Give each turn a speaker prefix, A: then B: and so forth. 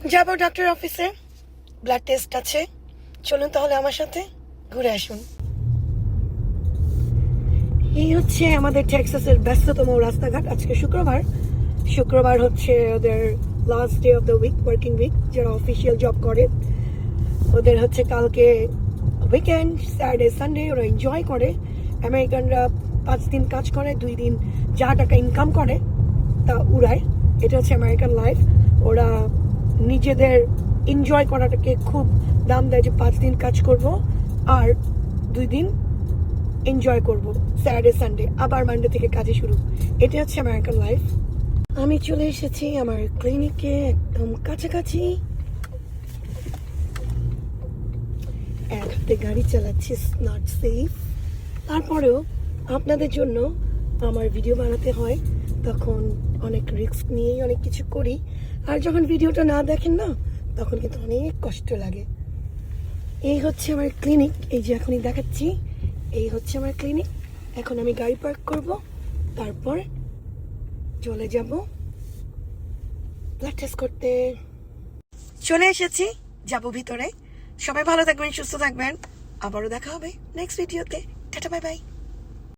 A: যাবো ডক্টর অফিসে, blood test আছে। চলুন তাহলে আমার সাথে ঘুরে আসুন। এই হচ্ছে আমাদের টেক্সাসের ব্যস্ততম রাস্তাঘাট। আজকে শুক্রবার হচ্ছে ওদের last day of the week, working week. যারা অফিসিয়াল জব করে ওদের হচ্ছে কালকে উইকেন্ড, স্যাটারডে সানডে ওরা এনজয় করে। আমেরিকানরা 5 দিন কাজ করে, 2 দিন যা টাকা ইনকাম করে তা উড়ায়। এটা হচ্ছে আমেরিকান লাইফ। ওরা নিজেদের এনজয় করাটাকে খুব দাম দেয়, যে 5 দিন কাজ করব আর 2 দিন এনজয় করব, স্যাটারডে সানডে, আবার মানডে থেকে কাজে শুরু। এটা হচ্ছে আমেরিকান লাইফ। আমি চলে এসেছি আমার ক্লিনিকে, একদম কাছাকাছি। এক হাতে গাড়ি চালাচ্ছি, নট সেফ। তারপরেও আপনাদের জন্য আমার ভিডিও বানাতে হয়, তখন অনেক রিস্ক নিয়েই অনেক কিছু করি। আর যখন ভিডিওটা না দেখেন না, তখন কিন্তু অনেক কষ্ট লাগে। এই হচ্ছে আমার ক্লিনিক, এই যে এখনই দেখাচ্ছি। এই হচ্ছে আমার ক্লিনিক। এখন আমি গাড়ি পার্ক করব, তারপর চলে যাব ব্লাড টেস্ট করতে। চলে এসেছি, যাব ভিতরে। সবাই ভালো থাকবেন, সুস্থ থাকবেন। আবারও দেখা হবে নেক্সট ভিডিওতে। Tata, bye bye.